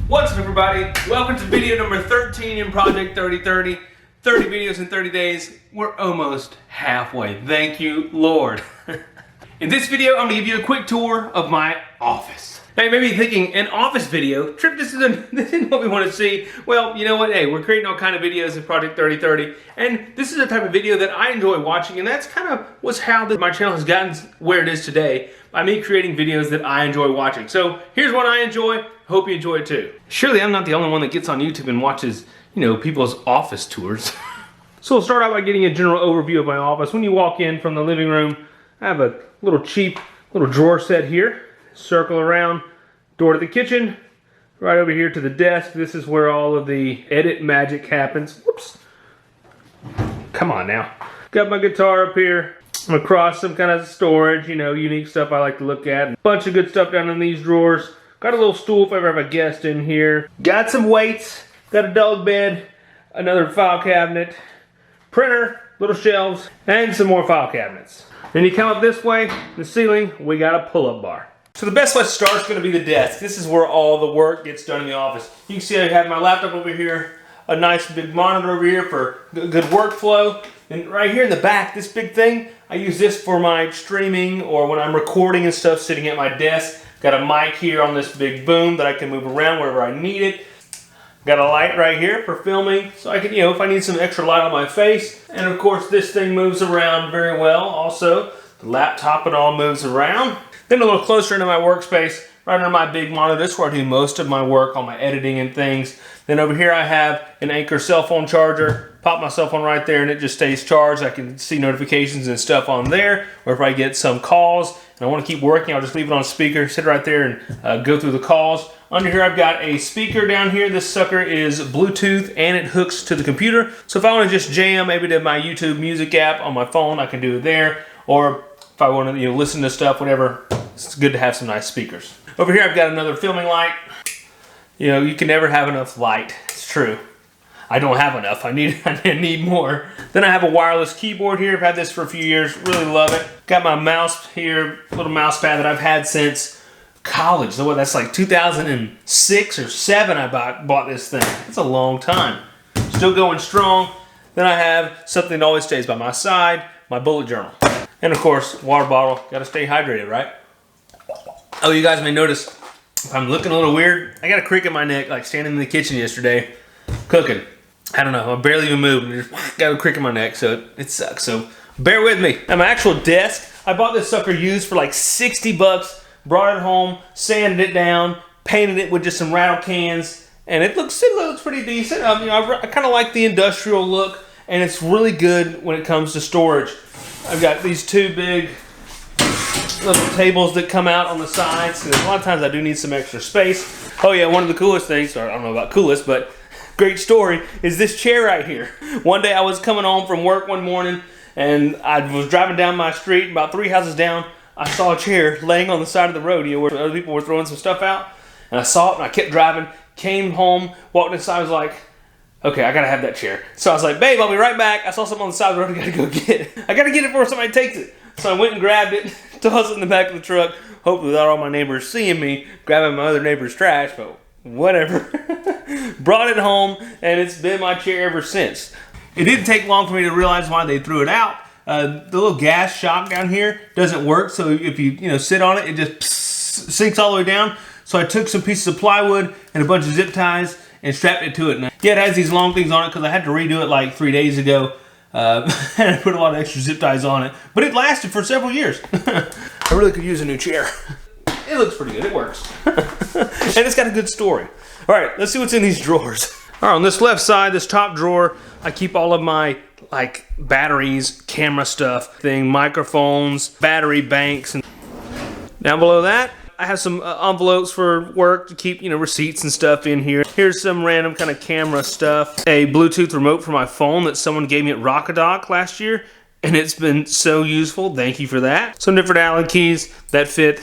What's up, everybody? Welcome to video number 13 in Project 3030. 30 videos in 30 days. We're almost halfway. Thank you, Lord. In this video, I'm gonna give you a quick tour of my office. Now, you may be thinking, an office video? Trip, this isn't what we want to see. Well, you know what? Hey, we're creating all kind of videos in Project 3030, and this is the type of video that I enjoy watching, and that's kind of how my channel has gotten where it is today, by me creating videos that I enjoy watching. So here's what I enjoy. Hope you enjoy it too. Surely I'm not the only one that gets on YouTube and watches, people's office tours. So we'll start out by getting a general overview of my office. When you walk in from the living room, I have a cheap little drawer set here. Circle around, door to the kitchen, right over here to the desk. This is where all of the edit magic happens. Whoops. Come on now. Got my guitar up here. I'm across some kind of storage, unique stuff I like to look at. A bunch of good stuff down in these drawers. Got a little stool if I ever have a guest in here. Got some weights. Got a dog bed. Another file cabinet. Printer. Little shelves. And some more file cabinets. Then you come up this way, the ceiling, we got a pull-up bar. So the best place to start is going to be the desk. This is where all the work gets done in the office. You can see I have my laptop over here, a nice big monitor over here for good workflow. And right here in the back, this big thing, I use this for my streaming or when I'm recording and stuff sitting at my desk. Got a mic here on this big boom that I can move around wherever I need it. Got a light right here for filming, so I can, if I need some extra light on my face. And of course, this thing moves around very well also. The laptop, it all moves around. Then a little closer into my workspace, right under my big monitor. This is where I do most of my work, all my editing and things. Then over here I have an Anker cell phone charger. Pop my cell phone right there and it just stays charged. I can see notifications and stuff on there. Or if I get some calls and I want to keep working, I'll just leave it on speaker, sit right there and go through the calls. Under here I've got a speaker down here. This sucker is Bluetooth and it hooks to the computer. So if I want to just jam maybe to my YouTube music app on my phone, I can do it there. Or if I want to listen to stuff, whatever, it's good to have some nice speakers. Over here I've got another filming light. You can never have enough light. It's true. I don't have enough. I need more. Then I have a wireless keyboard here. I've had this for a few years. Really love it. Got my mouse here, little mouse pad that I've had since college. So what, that's like 2006 or 7 I bought this thing. It's a long time. Still going strong. Then I have something that always stays by my side, my bullet journal. And of course, water bottle. Got to stay hydrated, right? Oh, you guys may notice if I'm looking a little weird, I got a crick in my neck, like standing in the kitchen yesterday, cooking. I don't know, I barely even moved, and just got a crick in my neck, so it sucks. So bear with me. At my actual desk, I bought this sucker used for like 60 bucks, brought it home, sanded it down, painted it with just some rattle cans, and it looks pretty decent. I kind of like the industrial look, and it's really good when it comes to storage. I've got these two big little tables that come out on the sides, because a lot of times I do need some extra space. Oh yeah, one of the coolest things, or I don't know about coolest, but great story, is this chair right here. One day I was coming home from work one morning, and I was driving down my street, about 3 houses down, I saw a chair laying on the side of the road, where other people were throwing some stuff out, and I saw it, and I kept driving, came home, walked inside, I was like, okay, I gotta have that chair. So I was like, babe, I'll be right back. I saw something on the side of the road, I gotta go get it. I gotta get it before somebody takes it. So I went and grabbed it, tossed it in the back of the truck, hopefully without all my neighbors seeing me grabbing my other neighbor's trash, but whatever. Brought it home, and it's been my chair ever since. It didn't take long for me to realize why they threw it out. The little gas shock down here doesn't work, so if you sit on it, it just sinks all the way down. So I took some pieces of plywood and a bunch of zip ties and strapped it to it. And yeah, it has these long things on it because I had to redo it like 3 days ago. And I put a lot of extra zip ties on it. But it lasted for several years. I really could use a new chair. It looks pretty good. It works. And it's got a good story. All right, let's see what's in these drawers. All right, on this left side, this top drawer, I keep all of my batteries, camera stuff, microphones, battery banks. And down below that, I have some envelopes for work to keep, receipts and stuff in here. Here's some random kind of camera stuff. A Bluetooth remote for my phone that someone gave me at Rockadoc last year, and it's been so useful. Thank you for that. Some different Allen keys that fit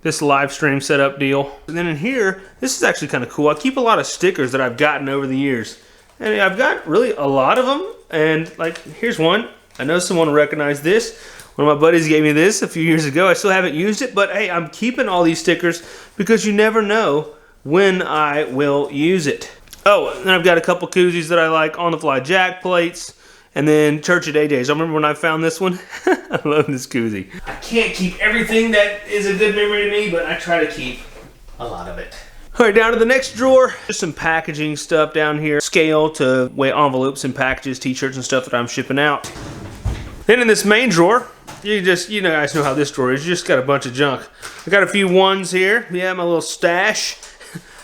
this live stream setup deal. And then in here, this is actually kind of cool. I keep a lot of stickers that I've gotten over the years. And I've got really a lot of them. And here's one. I know someone will recognize this. One of my buddies gave me this a few years ago. I still haven't used it, but hey, I'm keeping all these stickers because you never know when I will use it. Oh, and I've got a couple koozies that I like, On the Fly jack plates, and then Church of AJ's. I remember when I found this one. I love this koozie. I can't keep everything that is a good memory to me, but I try to keep a lot of it. All right, down to the next drawer. Just some packaging stuff down here. Scale to weigh envelopes and packages, t-shirts and stuff that I'm shipping out. Then in this main drawer, you guys know how this drawer is. You just got a bunch of junk. I got a few ones here. Yeah, my little stash.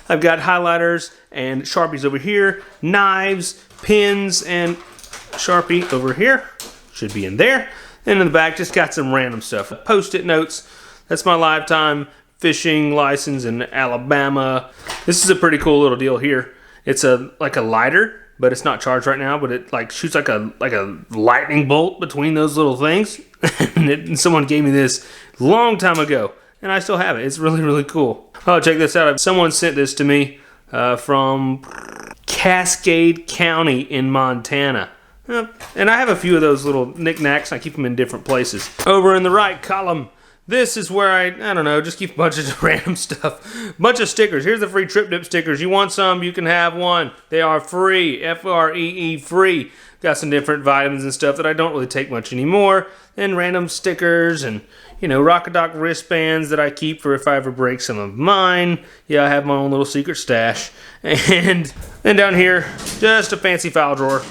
I've got highlighters and Sharpies over here, knives, pins, and Sharpie over here. Should be in there. And in the back, just got some random stuff. Post-it notes. That's my lifetime fishing license in Alabama. This is a pretty cool little deal here. It's like a lighter, but it's not charged right now, but it like shoots like a lightning bolt between those little things. And someone gave me this a long time ago, and I still have it. It's really, really cool. Oh, check this out. Someone sent this to me from Cascade County in Montana. And I have a few of those little knickknacks. I keep them in different places. Over in the right column, this is where I don't know, just keep a bunch of random stuff. Bunch of stickers. Here's the free Trip Dip stickers. You want some, you can have one. They are free, F-R-E-E, free. Got some different vitamins and stuff that I don't really take much anymore. And random stickers and, Rockadoc wristbands that I keep for if I ever break some of mine. Yeah, I have my own little secret stash. And then down here, just a fancy file drawer.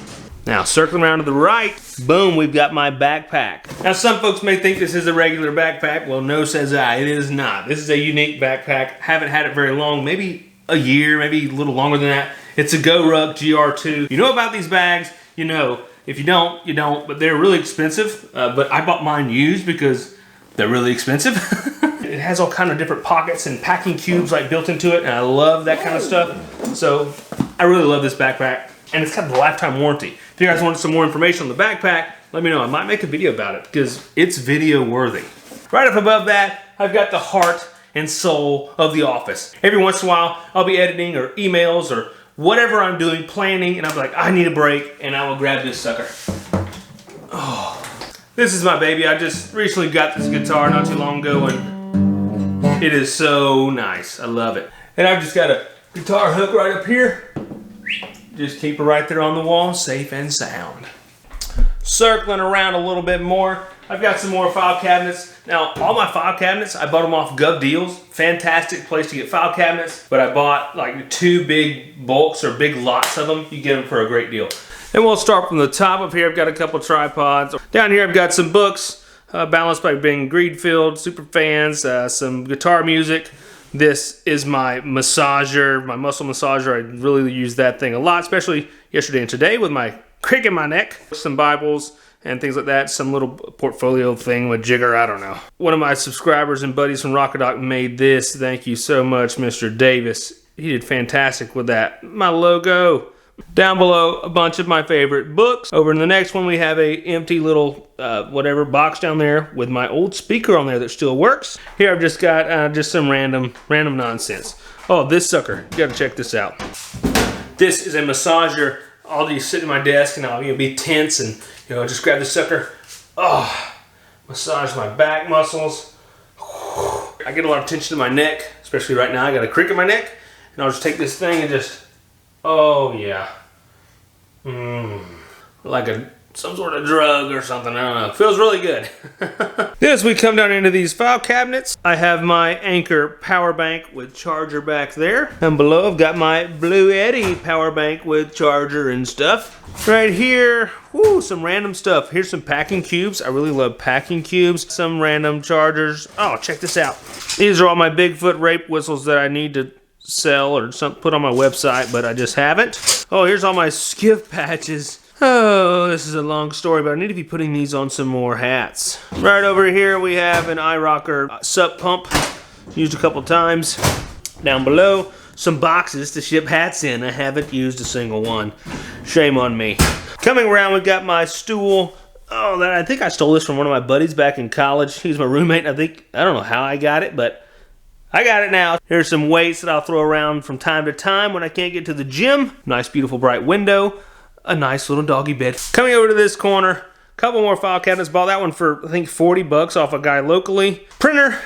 Now, circling around to the right, boom, we've got my backpack. Now, some folks may think this is a regular backpack. Well, no, says I. It is not. This is a unique backpack. Haven't had it very long, maybe a year, maybe a little longer than that. It's a GoRuck GR2. You know about these bags, you know. If you don't, you don't, but they're really expensive. But I bought mine used because they're really expensive. It has all kind of different pockets and packing cubes like built into it, and I love that kind of stuff. So I really love this backpack. And it's got the lifetime warranty. If you guys want some more information on the backpack, let me know. I might make a video about it because it's video worthy. Right up above that, I've got the heart and soul of The Office. Every once in a while, I'll be editing or emails or whatever I'm doing, planning, and I'll be like, I need a break, and I will grab this sucker. Oh, this is my baby. I just recently got this guitar not too long ago, and it is so nice. I love it. And I've just got a guitar hook right up here. Just keep it right there on the wall, safe and sound. Circling around a little bit more, I've got some more file cabinets. Now, all my file cabinets, I bought them off GovDeals. Fantastic place to get file cabinets, but I bought like 2 big bulks or big lots of them. You get them for a great deal. And we'll start from the top of here. I've got a couple tripods. Down here, I've got some books, balanced by Ben Greenfield, super fans, some guitar music. This is my massager, my muscle massager. I really use that thing a lot, especially yesterday and today with my crick in my neck. Some Bibles and things like that. Some little portfolio thing with jigger, I don't know. One of my subscribers and buddies from Rockadoc made this. Thank you so much, Mr. Davis. He did fantastic with that. My logo. Down below, a bunch of my favorite books. Over in the next one, we have a empty little whatever box down there with my old speaker on there that still works. Here I've just got just some random nonsense. Oh, this sucker. You gotta check this out. This is a massager. I'll just sit at my desk and I'll be tense and just grab this sucker. Oh, massage my back muscles. I get a lot of tension in my neck, especially right now. I got a crick in my neck. And I'll just take this thing and just, oh yeah. Like some sort of drug or something, I don't know. Feels really good. Then as we come down into these file cabinets, I have my Anker power bank with charger back there. And below I've got my Blue Eddy power bank with charger and stuff. Right here, whoo, some random stuff. Here's some packing cubes. I really love packing cubes. Some random chargers. Oh, check this out. These are all my Bigfoot rape whistles that I need to sell or put on my website, but I just haven't. Oh, here's all my skiff patches. Oh, this is a long story, but I need to be putting these on some more hats. Right over here we have an iRocker sup pump, used a couple times. Down below, some boxes to ship hats in. I haven't used a single one. Shame on me. Coming around, we've got my stool. Oh, I think I stole this from one of my buddies back in college. He was my roommate. I don't know how I got it, but I got it now. Here's some weights that I'll throw around from time to time when I can't get to the gym. Nice, beautiful, bright window. A nice little doggy bed. Coming over to this corner, a couple more file cabinets. Bought that one for, I think, 40 bucks off a guy locally. Printer,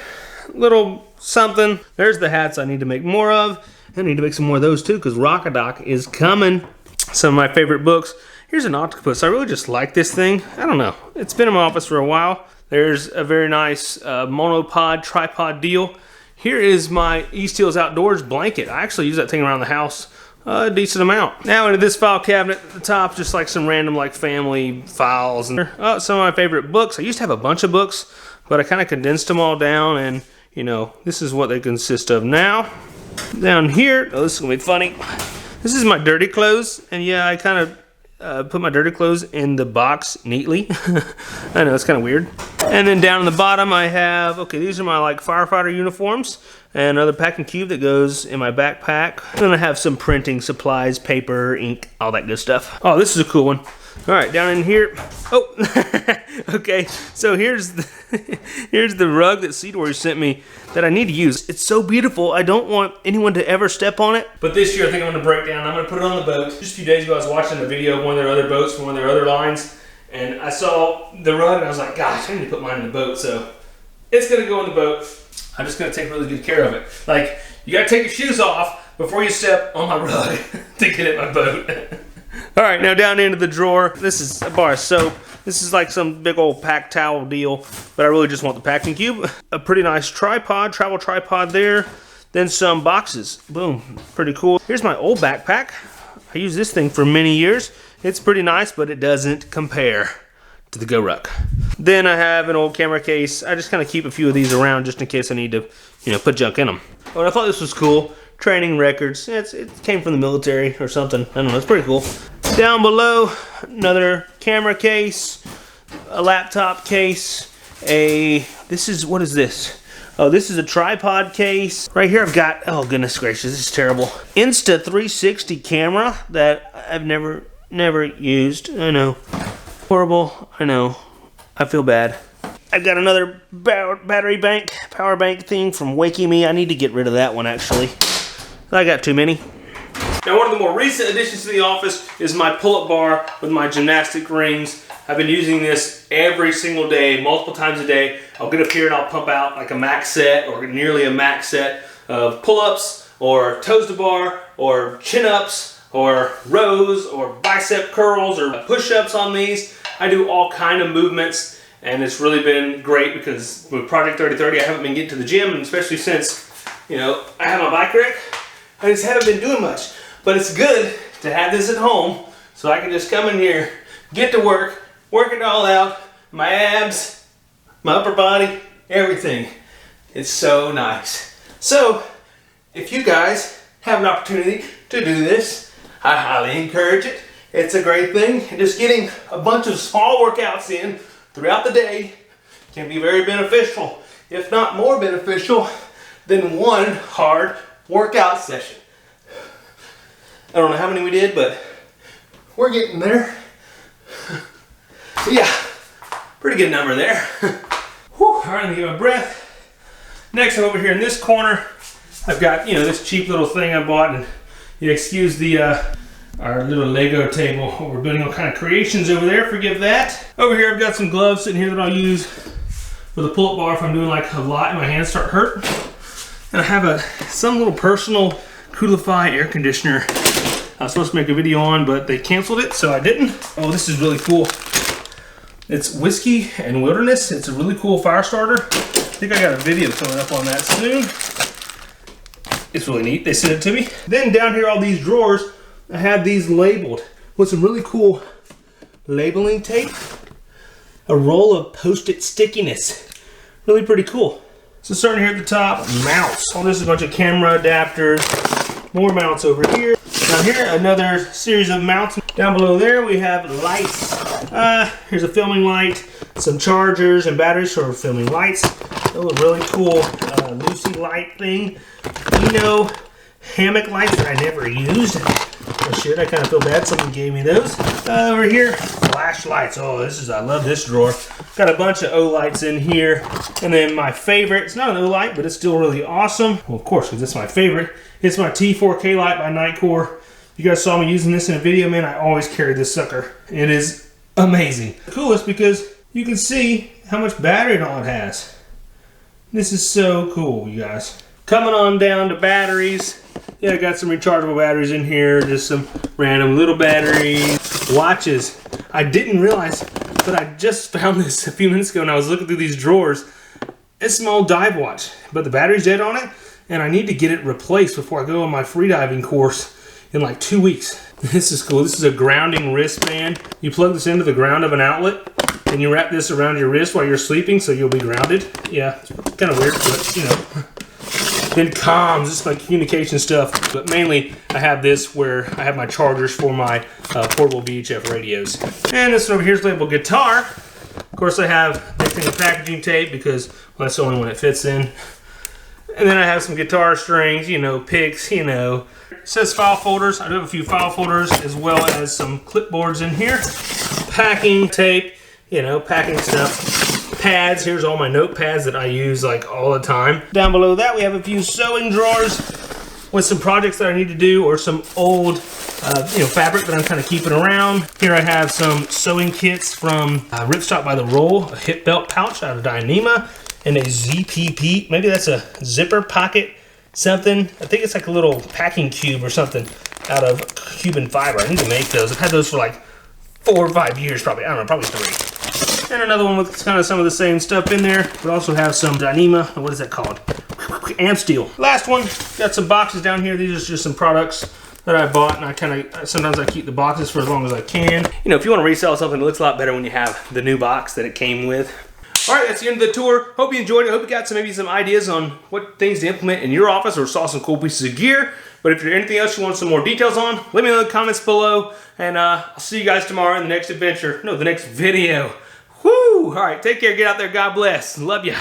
little something. There's the hats I need to make more of. I need to make some more of those too, because Rockadoc is coming. Some of my favorite books. Here's an octopus. I really just like this thing. I don't know. It's been in my office for a while. There's a very nice monopod tripod deal. Here is my East-Hills Outdoors blanket. I actually use that thing around the house a decent amount. Now into this file cabinet at the top, just like some random like family files. And some of my favorite books. I used to have a bunch of books, but I kind of condensed them all down, and you know, this is what they consist of now. Down here, oh, this is gonna be funny. This is my dirty clothes, and yeah, I kind of put my dirty clothes in the box neatly. I know, it's kind of weird. And then down in the bottom I have, okay, these are my like firefighter uniforms, and another packing cube that goes in my backpack. And then I have some printing supplies, paper, ink, all that good stuff. Oh, this is a cool one. All right, down in here, oh, okay, so here's the rug that Seedwars sent me that I need to use. It's so beautiful, I don't want anyone to ever step on it. But this year I think I'm gonna break down, I'm gonna put it on the boat. Just a few days ago I was watching a video of one of their other boats from one of their other lines, and I saw the rug and I was like, gosh, I need to put mine in the boat, so it's gonna go in the boat. I'm just gonna take really good care of it. Like, you gotta take your shoes off before you step on my rug to get in my boat. All right, now down into the drawer. This is a bar of soap. This is like some big old pack towel deal, but I really just want the packing cube. A pretty nice tripod, travel tripod there. Then some boxes. Boom, pretty cool. Here's my old backpack. I used this thing for many years. It's pretty nice, but it doesn't compare to the GoRuck. Then I have an old camera case. I just kind of keep a few of these around just in case I need to, you know, put junk in them. Oh, and I thought this was cool. Training records. It came from the military or something. I don't know. It's pretty cool. Down below, another camera case, a laptop case, this is, what is this? Oh, this is a tripod case. Right here I've got, oh goodness gracious, this is terrible. Insta360 camera that I've never used. I know. Horrible. I know. I feel bad. I've got another battery bank, power bank thing from Wakey Me. I need to get rid of that one actually. I got too many. Now, one of the more recent additions to the office is my pull-up bar with my gymnastic rings. I've been using this every single day, multiple times a day. I'll get up here and I'll pump out like a max set or nearly a max set of pull-ups or toes to bar or chin-ups or rows or bicep curls or push-ups on these. I do all kind of movements, and it's really been great because with Project 3030 I haven't been getting to the gym, and especially since, you know, I have my bike rack, I just haven't been doing much. But it's good to have this at home so I can just come in here, get to work it all out, my abs, my upper body, everything. It's so nice. So, if you guys have an opportunity to do this, I highly encourage it. It's a great thing. And just getting a bunch of small workouts in throughout the day can be very beneficial, if not more beneficial than one hard workout session. I don't know how many we did, but we're getting there. Yeah, pretty good number there. Whew, all right, let me get my breath. Next, I'm over here in this corner. I've got, you know, this cheap little thing I bought, and you excuse the our little Lego table. We're building all kind of creations over there. Forgive that. Over here, I've got some gloves sitting here that I'll use for the pull-up bar if I'm doing like a lot and my hands start hurting. And I have some little personal Coolify air conditioner I was supposed to make a video on, but they canceled it, so I didn't. Oh, this is really cool. It's Whiskey and Wilderness. It's a really cool fire starter. I think I got a video coming up on that soon. It's really neat. They sent it to me. Then down here, all these drawers, I have these labeled with some really cool labeling tape. A roll of Post-it stickiness. Really pretty cool. So starting here at the top, mounts. Oh, this is a bunch of camera adapters. More mounts over here. Down here, another series of mounts. Down below there, we have lights. Here's a filming light, some chargers and batteries for filming lights. A really cool Lucy light thing. Eno hammock lights that I never used. Oh shit, I kind of feel bad. Someone gave me those. Over here, flashlights. Oh, I love this drawer. Got a bunch of O-lights in here. And then my favorite, it's not an O-light, but it's still really awesome. Well, of course, because it's my favorite. It's my T4K light by Nitecore. You guys saw me using this in a video, man. I always carry this sucker. It is amazing. The coolest because you can see how much battery and all it has. This is so cool, you guys. Coming on down to batteries. Yeah, I got some rechargeable batteries in here, just some random little batteries. Watches. I didn't realize, but I just found this a few minutes ago and I was looking through these drawers. It's an old dive watch, but the battery's dead on it, and I need to get it replaced before I go on my freediving course in like 2 weeks. This is cool. This is a grounding wristband. You plug this into the ground of an outlet, and you wrap this around your wrist while you're sleeping so you'll be grounded. Yeah, it's kind of weird, but you know. Then comms, this is my communication stuff, but mainly I have this where I have my chargers for my portable VHF radios. And this one over here is labeled guitar. Of course I have this thing of packaging tape because well, that's the only one it fits in. And then I have some guitar strings, you know, picks, you know. It says file folders. I do have a few file folders as well as some clipboards in here. Packing tape, you know, packing stuff. Pads, here's all my notepads that I use like all the time. Down below that we have a few sewing drawers with some projects that I need to do or some old you know, fabric that I'm kind of keeping around. Here I have some sewing kits from Ripstop by the Roll, a hip belt pouch out of Dyneema, and a ZPP, maybe that's a zipper pocket something. I think it's like a little packing cube or something out of Cuban fiber. I need to make those. I've had those for like 4 or 5 years probably. I don't know, probably 3. And another one with kind of some of the same stuff in there. We also have some Dyneema, what is that called? Amp steel. Last one, got some boxes down here. These are just some products that I bought, and I kind of, sometimes I keep the boxes for as long as I can. You know, if you want to resell something, it looks a lot better when you have the new box that it came with. All right, that's the end of the tour. Hope you enjoyed it. Hope you got maybe some ideas on what things to implement in your office or saw some cool pieces of gear. But if there's anything else you want some more details on, let me know in the comments below. And I'll see you guys tomorrow in the next adventure. No, the next video. Woo! All right, take care. Get out there. God bless. Love ya.